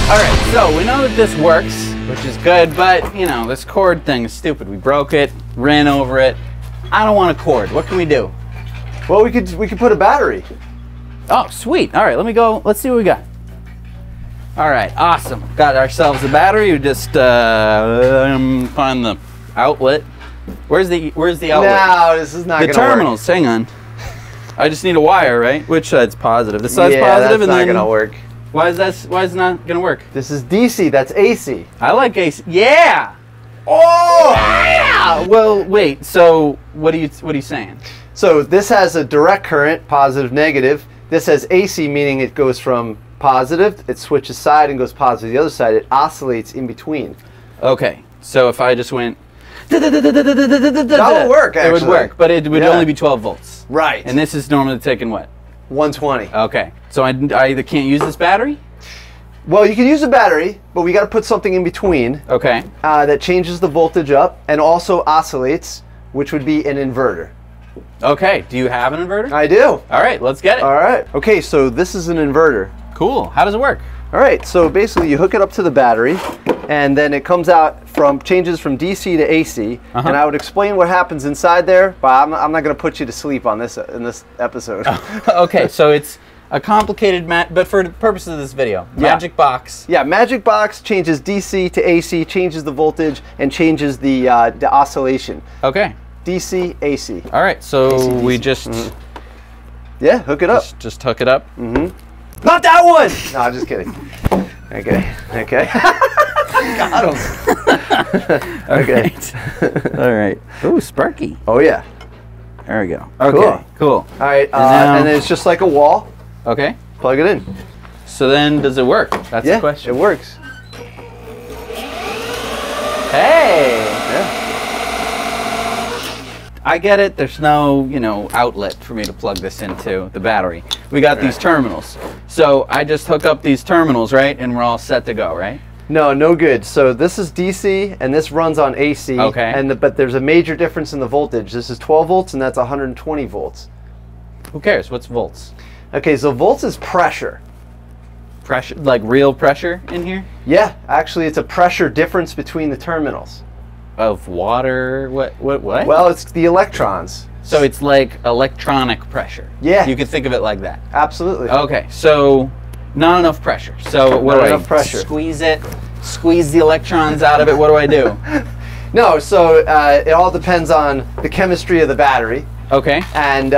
All right, so we know that this works, which is good, but you know, this cord thing is stupid. We broke it, ran over it. I don't want a cord. What can we do? Well, we could put a battery. Oh, sweet. All right, let me go. Let's see what we got. All right, awesome. Got ourselves a battery. We just find the outlet. Where's the outlet? No, this is not gonna work. The terminals. Hang on. I just need a wire, right? Which side's positive? This side's positive, that's not gonna work. Why is it not gonna work? This is DC. That's AC. I like AC. Yeah. Oh. Yeah. Well, wait. So what are you saying? So this has a direct current, positive, negative. This has AC, meaning it goes from positive, it switches side and goes positive to the other side. It oscillates in between. Okay. So if I just went, that would work. Actually, it would work, but it would only be 12 volts. Right. And this is normally taking what? 120. Okay. So I either can't use this battery. Well, you can use a battery, but we got to put something in between. Okay. That changes the voltage up and also oscillates, which would be an inverter. Okay. Do you have an inverter? I do. All right. Let's get it. All right. Okay. So this is an inverter. Cool. How does it work? All right. So basically, you hook it up to the battery, and then it comes out changes from DC to AC. And I would explain what happens inside there, but I'm not going to put you to sleep on this in this episode. Okay. So it's a complicated but for the purposes of this video, magic box. Yeah, magic box changes DC to AC, changes the voltage, and changes the oscillation. Okay. DC, AC. All right, so DC, we just yeah, hook it up. Just hook it up. Not that one. No, I'm just kidding. Okay. Got him. Okay. All right. Ooh, sparky. Oh yeah. There we go. Okay. Cool. All right, and then it's just like a wall. Okay. Plug it in. So then, does it work? That's the question. It works. Hey. Yeah. I get it. There's no, outlet for me to plug this into the battery. We got these terminals. So I just hook up these terminals, right? And we're all set to go, right? No good. So this is DC and this runs on AC. Okay. But there's a major difference in the voltage. This is 12 volts and that's 120 volts. Who cares? What's volts? Okay, so volts is pressure. Pressure, like real pressure in here? Yeah, actually it's a pressure difference between the terminals. Of water? What? Well, it's the electrons. So it's like electronic pressure. Yeah. You could think of it like that. Absolutely. Okay, so not enough pressure. So what do I pressure. Squeeze it? Squeeze the electrons out of it? What do I do? No, so it all depends on the chemistry of the battery. Okay. And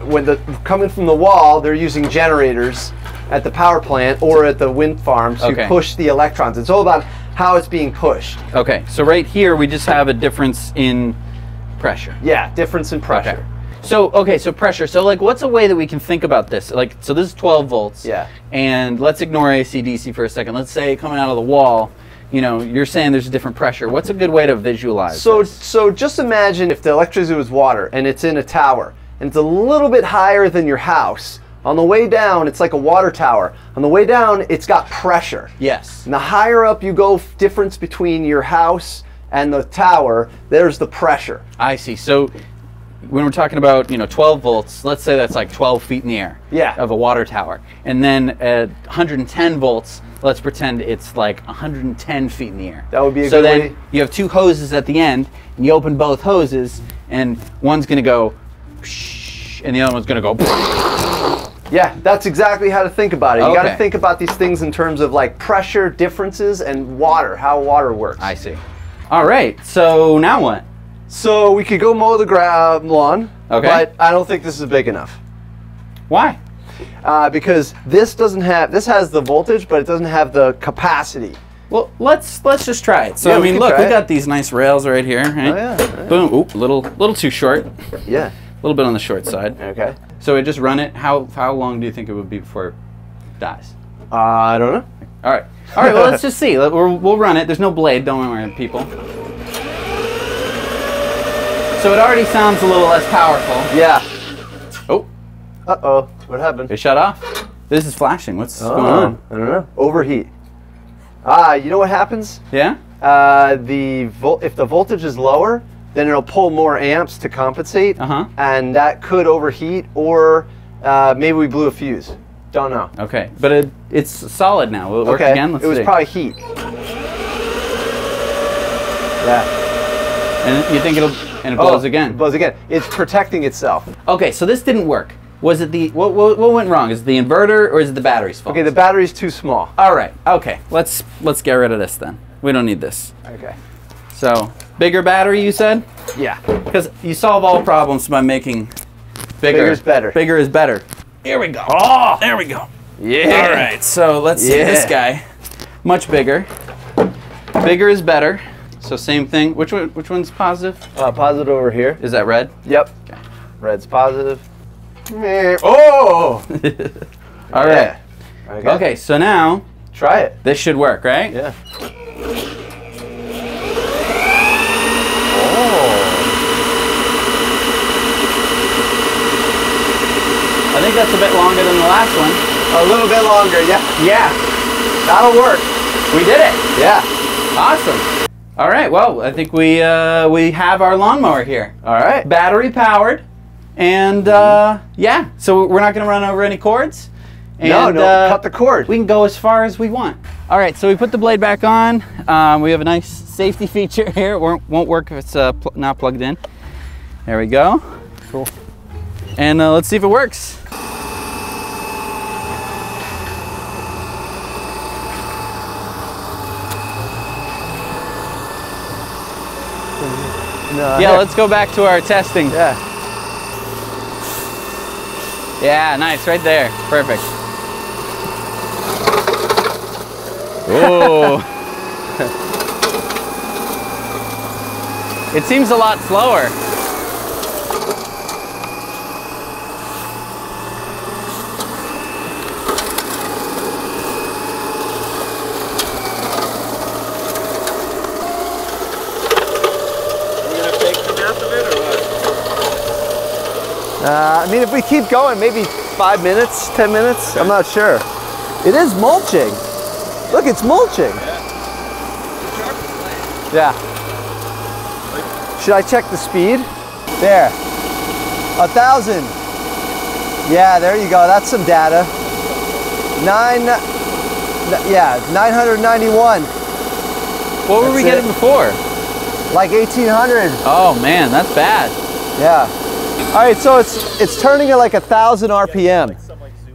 when coming from the wall, they're using generators at the power plant or at the wind farms to push the electrons. It's all about how it's being pushed. Okay, so right here we just have a difference in pressure. Yeah, difference in pressure. Okay. So pressure. So like, what's a way that we can think about this? Like, so this is 12 volts. Yeah. And let's ignore AC/DC for a second. Let's say coming out of the wall, you're saying there's a different pressure. What's a good way to visualize this? So just imagine if the electricity was water and it's in a tower and it's a little bit higher than your house. On the way down, it's like a water tower. On the way down, it's got pressure. Yes. And the higher up you go, difference between your house and the tower, there's the pressure. I see. So when we're talking about 12 volts, let's say that's like 12 feet in the air. Yeah. Of a water tower. And then at 110 volts, let's pretend it's like 110 feet in the air. That would be a good way. So then you have two hoses at the end, and you open both hoses, and one's going to go, and the other one's going to go. Yeah, that's exactly how to think about it. You got to think about these things in terms of like pressure differences and water, how water works. I see. All right. So now what? So we could go mow the lawn. Okay. But I don't think this is big enough. Why? Because this has the voltage, but it doesn't have the capacity. Well, let's just try it. So I mean, look, we got these nice rails right here. Right? Oh yeah. Boom. Oop, little too short. Yeah. A little bit on the short side. Okay. So we just run it. How long do you think it would be before it dies? I don't know. All right. Well, let's just see. We'll run it. There's no blade. Don't worry, people. So it already sounds a little less powerful. Yeah. Oh. Uh-oh. What happened? It shut off. This is flashing. What's going on? I don't know. Overheat. You know what happens? Yeah. If the voltage is lower, then it'll pull more amps to compensate, and that could overheat, or maybe we blew a fuse. Don't know. Okay, but it's solid now. Will it work again? Let's see. It was probably heat. Yeah. And you think it blows again? It blows again. It's protecting itself. Okay, so this didn't work. Was it what went wrong? Is it the inverter or is it the battery's fault? Okay, the battery's too small. All right. Okay, let's get rid of this then. We don't need this. Okay. So, bigger battery, you said? Yeah. Because you solve all problems by making bigger. Bigger is better. Bigger is better. Here we go. Oh, there we go. Yeah. All right, so let's see this guy. Much bigger. Bigger is better. So same thing. Which one's positive? Positive over here. Is that red? Yep. Okay. Red's positive. Oh! All right. Okay, so now try it. This should work, right? Yeah. I think that's a bit longer than the last one. A little bit longer, yeah. Yeah. That'll work. We did it. Yeah. Awesome. All right, well, I think we have our lawnmower here. All right. Battery powered. And yeah, so we're not going to run over any cords. And, no, cut the cord. We can go as far as we want. All right, so we put the blade back on. We have a nice safety feature here. It won't work if it's not plugged in. There we go. Cool. And let's see if it works. Yeah, let's go back to our testing. Yeah. Yeah, nice, right there. Perfect. Oh. It seems a lot slower. I mean, if we keep going, maybe 5 minutes, 10 minutes, I'm not sure. It is mulching. Look, it's mulching. Yeah. Should I check the speed? There. 1,000. Yeah, there you go. That's some data. 991. What were we getting before? Like 1,800. Oh man, that's bad. Yeah. All right, so it's turning at like 1,000 RPM,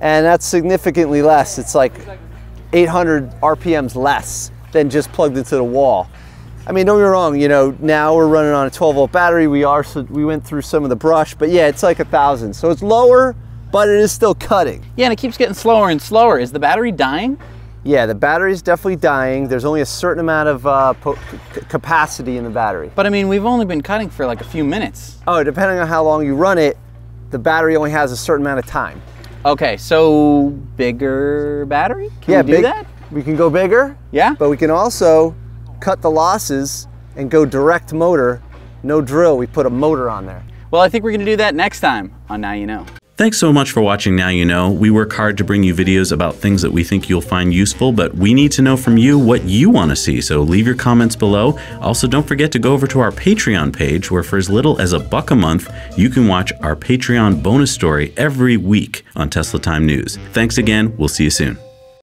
and that's significantly less. It's like 800 RPMs less than just plugged into the wall. I mean, don't get me wrong, you know, now we're running on a 12-volt battery. We went through some of the brush, but yeah, it's like 1,000. So it's lower, but it is still cutting. Yeah, and it keeps getting slower and slower. Is the battery dying? Yeah, the battery's definitely dying. There's only a certain amount of capacity in the battery. But I mean, we've only been cutting for like a few minutes. Oh, depending on how long you run it, the battery only has a certain amount of time. Okay, so bigger battery? Can we do that? We can go bigger. Yeah. But we can also cut the losses and go direct motor, no drill. We put a motor on there. Well, I think we're gonna do that next time on Now You Know. Thanks so much for watching Now You Know. We work hard to bring you videos about things that we think you'll find useful, but we need to know from you what you want to see, so leave your comments below. Also, don't forget to go over to our Patreon page, where for as little as $1 a month, you can watch our Patreon bonus story every week on Tesla Time News. Thanks again. We'll see you soon.